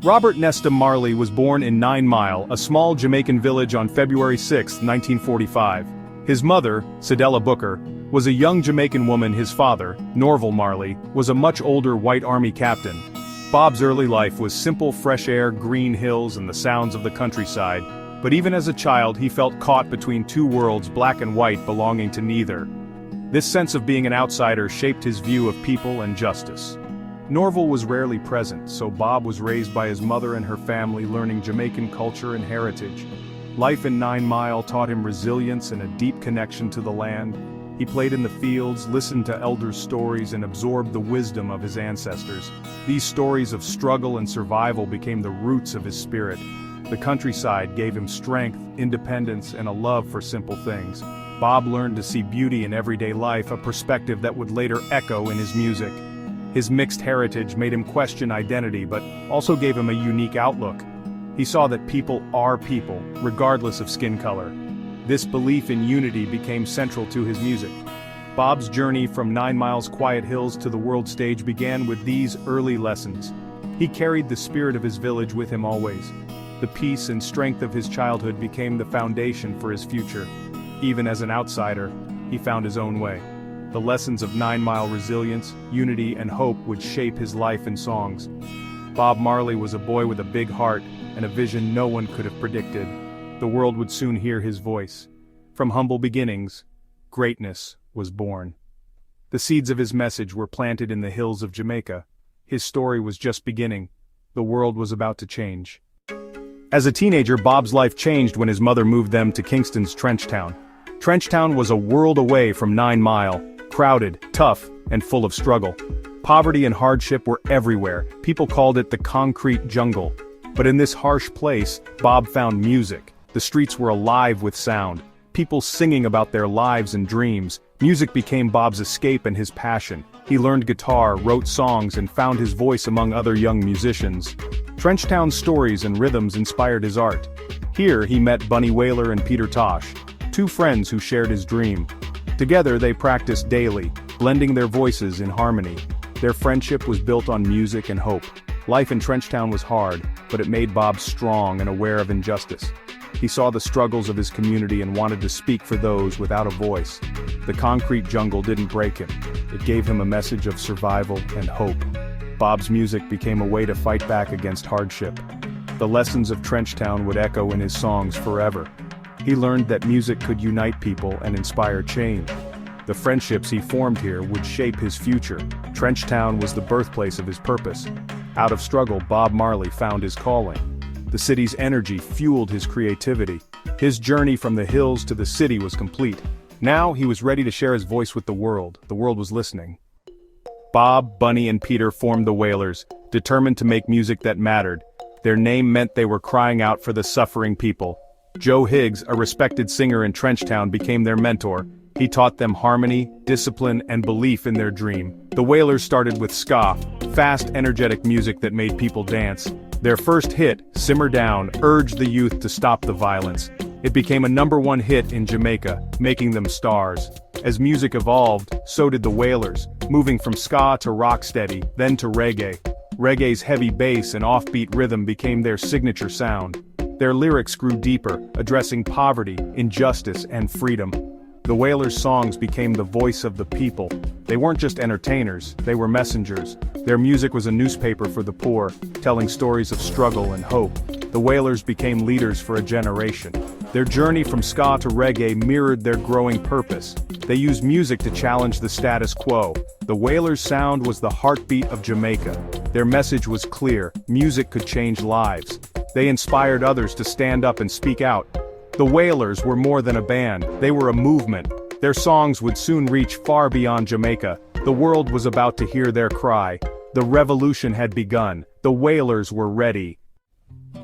Robert Nesta Marley was born in 9 Mile, a small Jamaican village on February 6, 1945. His mother, Cedella Booker, was a young Jamaican woman. His father, Norval Marley, was a much older white army captain. Bob's early life was simple fresh air, green hills, and the sounds of the countryside, but even as a child he felt caught between two worlds, black and white, belonging to neither. This sense of being an outsider shaped his view of people and justice. Norval was rarely present, so Bob was raised by his mother and her family, learning Jamaican culture and heritage. Life in 9 Mile taught him resilience and a deep connection to the land. He played in the fields, listened to elders' stories, and absorbed the wisdom of his ancestors. These stories of struggle and survival became the roots of his spirit. The countryside gave him strength, independence, and a love for simple things. Bob learned to see beauty in everyday life, a perspective that would later echo in his music. His mixed heritage made him question identity, but also gave him a unique outlook. He saw that people are people, regardless of skin color. This belief in unity became central to his music. Bob's journey from 9 Mile's quiet hills to the world stage began with these early lessons. He carried the spirit of his village with him always. The peace and strength of his childhood became the foundation for his future. Even as an outsider, he found his own way. The lessons of 9 Mile resilience, unity, and hope would shape his life in songs. Bob Marley was a boy with a big heart and a vision no one could have predicted. The world would soon hear his voice. From humble beginnings, greatness was born. The seeds of his message were planted in the hills of Jamaica. His story was just beginning. The world was about to change. As a teenager, Bob's life changed when his mother moved them to Kingston's Trenchtown. Trenchtown was a world away from 9 Mile, crowded, tough, and full of struggle. Poverty and hardship were everywhere. People called it the concrete jungle. But in this harsh place, Bob found music. The streets were alive with sound. People singing about their lives and dreams. Music became Bob's escape and his passion. He learned guitar, wrote songs, and found his voice among other young musicians. Trenchtown's stories and rhythms inspired his art. Here he met Bunny Wailer and Peter Tosh, two friends who shared his dream. Together they practiced daily, blending their voices in harmony. Their friendship was built on music and hope. Life in Trenchtown was hard, but it made Bob strong and aware of injustice. He saw the struggles of his community and wanted to speak for those without a voice. The concrete jungle didn't break him. It gave him a message of survival and hope. Bob's music became a way to fight back against hardship. The lessons of Trenchtown would echo in his songs forever. He learned that music could unite people and inspire change. The friendships he formed here would shape his future. Trenchtown was the birthplace of his purpose. Out of struggle, Bob Marley found his calling. The city's energy fueled his creativity. His journey from the hills to the city was complete. Now he was ready to share his voice with the world. The world was listening. Bob, Bunny, and Peter formed the Wailers, determined to make music that mattered. Their name meant they were crying out for the suffering people. Joe Higgs, a respected singer in Trenchtown, became their mentor. He taught them harmony, discipline, and belief in their dream. The Wailers started with ska, fast, energetic music that made people dance. Their first hit, Simmer Down, urged the youth to stop the violence. It became a #1 hit in Jamaica, making them stars. As music evolved, so did the Wailers, moving from ska to rocksteady, then to reggae. Reggae's heavy bass and offbeat rhythm became their signature sound. Their lyrics grew deeper, addressing poverty, injustice, and freedom. The Wailers' songs became the voice of the people. They weren't just entertainers, they were messengers. Their music was a newspaper for the poor, telling stories of struggle and hope. The Wailers became leaders for a generation. Their journey from ska to reggae mirrored their growing purpose. They used music to challenge the status quo. The Wailers' sound was the heartbeat of Jamaica. Their message was clear: music could change lives. They inspired others to stand up and speak out. The Wailers were more than a band, they were a movement. Their songs would soon reach far beyond Jamaica. The world was about to hear their cry. The revolution had begun. The Wailers were ready.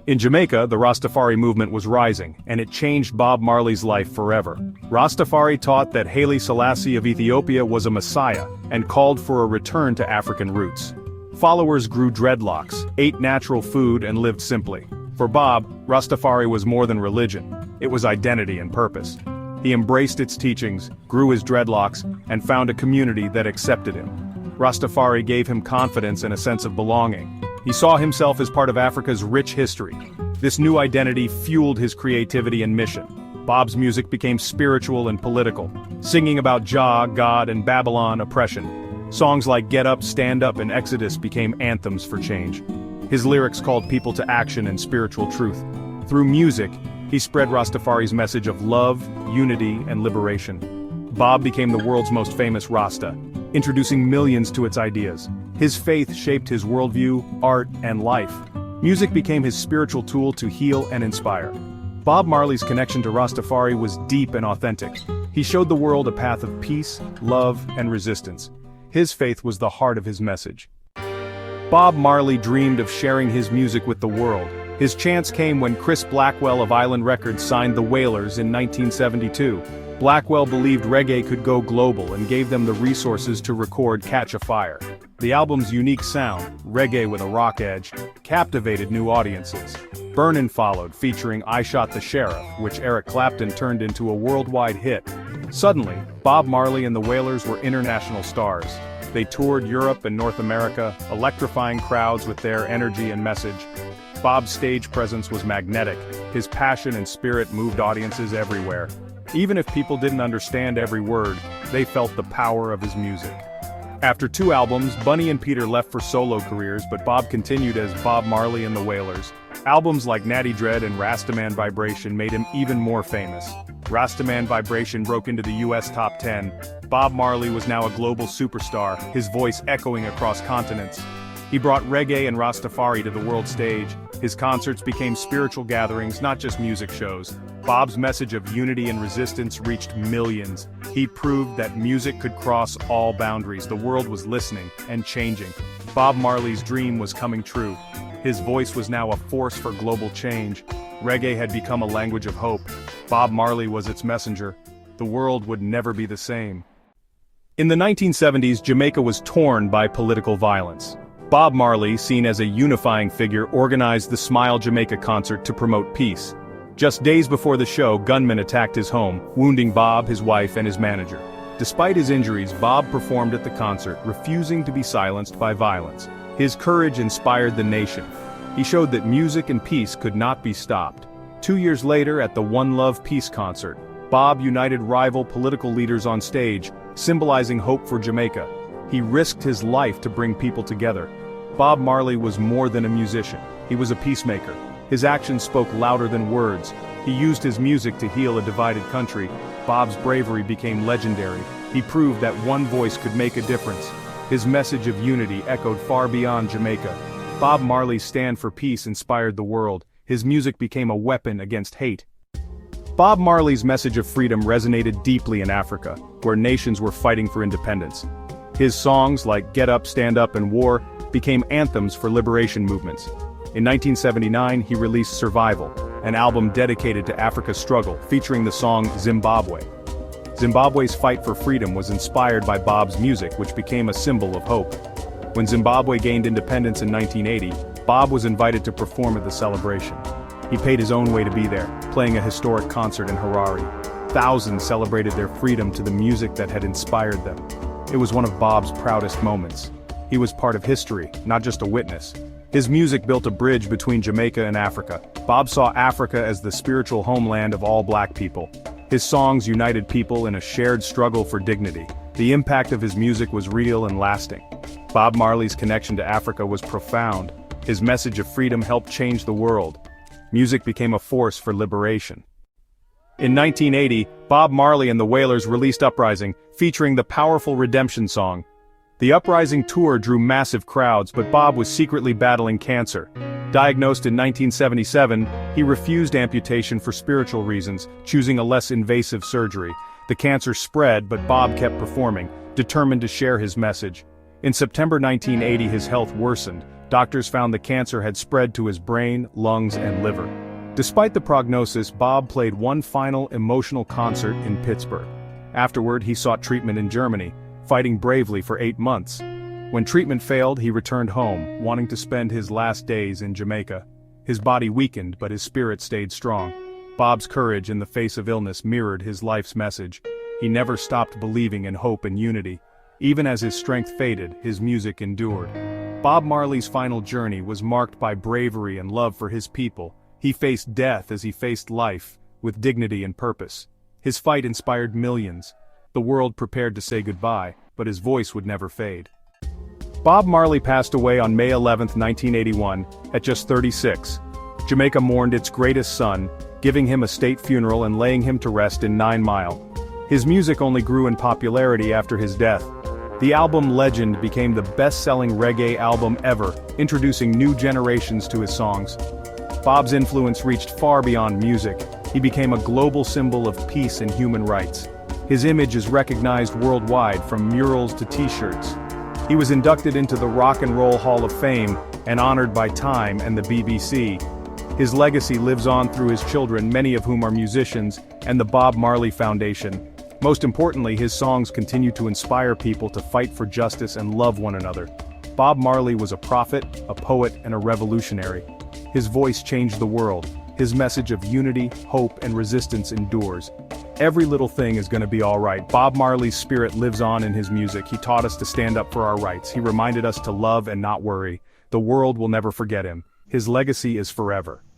In Jamaica, the Rastafari movement was rising, and it changed Bob Marley's life forever. Rastafari taught that Haile Selassie of Ethiopia was a messiah, and called for a return to African roots. Followers grew dreadlocks, ate natural food, and lived simply. For Bob, Rastafari was more than religion. It was identity and purpose. He embraced its teachings, grew his dreadlocks, and found a community that accepted him. Rastafari gave him confidence and a sense of belonging. He saw himself as part of Africa's rich history. This new identity fueled his creativity and mission. Bob's music became spiritual and political, singing about Jah, God, and Babylon oppression. Songs like Get Up, Stand Up, and Exodus became anthems for change. His lyrics called people to action and spiritual truth. Through music, he spread Rastafari's message of love, unity, and liberation. Bob became the world's most famous Rasta, introducing millions to its ideas. His faith shaped his worldview, art, and life. Music became his spiritual tool to heal and inspire. Bob Marley's connection to Rastafari was deep and authentic. He showed the world a path of peace, love, and resistance. His faith was the heart of his message. Bob Marley dreamed of sharing his music with the world. His chance came when Chris Blackwell of Island Records signed the Wailers in 1972. Blackwell believed reggae could go global and gave them the resources to record Catch a Fire. The album's unique sound, reggae with a rock edge, captivated new audiences. Burnin' followed, featuring I Shot the Sheriff, which Eric Clapton turned into a worldwide hit. Suddenly, Bob Marley and the Wailers were international stars. They toured Europe and North America, electrifying crowds with their energy and message. Bob's stage presence was magnetic. His passion and spirit moved audiences everywhere. Even if people didn't understand every word, they felt the power of his music. After 2 albums, Bunny and Peter left for solo careers, but Bob continued as Bob Marley and the Wailers. Albums like Natty Dread and Rastaman Vibration made him even more famous. Rastaman Vibration broke into the US top 10. Bob Marley was now a global superstar, his voice echoing across continents. He brought reggae and Rastafari to the world stage. His concerts became spiritual gatherings, not just music shows. Bob's message of unity and resistance reached millions. He proved that music could cross all boundaries. The world was listening and changing. Bob Marley's dream was coming true. His voice was now a force for global change. Reggae had become a language of hope. Bob Marley was its messenger. The world would never be the same. In the 1970s, Jamaica was torn by political violence. Bob Marley, seen as a unifying figure, organized the Smile Jamaica concert to promote peace. Just days before the show, gunmen attacked his home, wounding Bob, his wife, and his manager. Despite his injuries, Bob performed at the concert, refusing to be silenced by violence. His courage inspired the nation. He showed that music and peace could not be stopped. 2 years later, at the One Love Peace concert, Bob united rival political leaders on stage, symbolizing hope for Jamaica. He risked his life to bring people together. Bob Marley was more than a musician. He was a peacemaker. His actions spoke louder than words. He used his music to heal a divided country. Bob's bravery became legendary. He proved that one voice could make a difference. His message of unity echoed far beyond Jamaica. Bob Marley's stand for peace inspired the world. His music became a weapon against hate. Bob Marley's message of freedom resonated deeply in Africa, where nations were fighting for independence. His songs like Get Up, Stand Up, and War became anthems for liberation movements. In 1979, he released Survival, an album dedicated to Africa's struggle, featuring the song Zimbabwe. Zimbabwe's fight for freedom was inspired by Bob's music, which became a symbol of hope. When Zimbabwe gained independence in 1980, Bob was invited to perform at the celebration. He paid his own way to be there, playing a historic concert in Harare. Thousands celebrated their freedom to the music that had inspired them. It was one of Bob's proudest moments. He was part of history, not just a witness. His music built a bridge between Jamaica and Africa. Bob saw Africa as the spiritual homeland of all black people. His songs united people in a shared struggle for dignity. The impact of his music was real and lasting. Bob Marley's connection to Africa was profound. His message of freedom helped change the world. Music became a force for liberation. In 1980, Bob Marley and the Wailers released Uprising, featuring the powerful redemption song. The Uprising tour drew massive crowds, but Bob was secretly battling cancer. Diagnosed in 1977, he refused amputation for spiritual reasons, choosing a less invasive surgery. The cancer spread, but Bob kept performing, determined to share his message. In September 1980, his health worsened. Doctors found the cancer had spread to his brain, lungs, and liver. Despite the prognosis, Bob played one final emotional concert in Pittsburgh. Afterward, he sought treatment in Germany, fighting bravely for 8 months. When treatment failed, he returned home, wanting to spend his last days in Jamaica. His body weakened, but his spirit stayed strong. Bob's courage in the face of illness mirrored his life's message. He never stopped believing in hope and unity. Even as his strength faded, his music endured. Bob Marley's final journey was marked by bravery and love for his people. He faced death as he faced life, with dignity and purpose. His fight inspired millions. The world prepared to say goodbye, but his voice would never fade. Bob Marley passed away on May 11, 1981, at just 36. Jamaica mourned its greatest son, giving him a state funeral and laying him to rest in 9 Mile. His music only grew in popularity after his death. The album Legend became the best-selling reggae album ever, introducing new generations to his songs. Bob's influence reached far beyond music. He became a global symbol of peace and human rights. His image is recognized worldwide, from murals to t-shirts. He was inducted into the Rock and Roll Hall of Fame and honored by Time and the BBC. His legacy lives on through his children, many of whom are musicians, and the Bob Marley Foundation. Most importantly, his songs continue to inspire people to fight for justice and love one another. Bob Marley was a prophet, a poet, and a revolutionary. His voice changed the world. His message of unity, hope, and resistance endures. Every little thing is gonna be alright. Bob Marley's spirit lives on in his music. He taught us to stand up for our rights. He reminded us to love and not worry. The world will never forget him. His legacy is forever.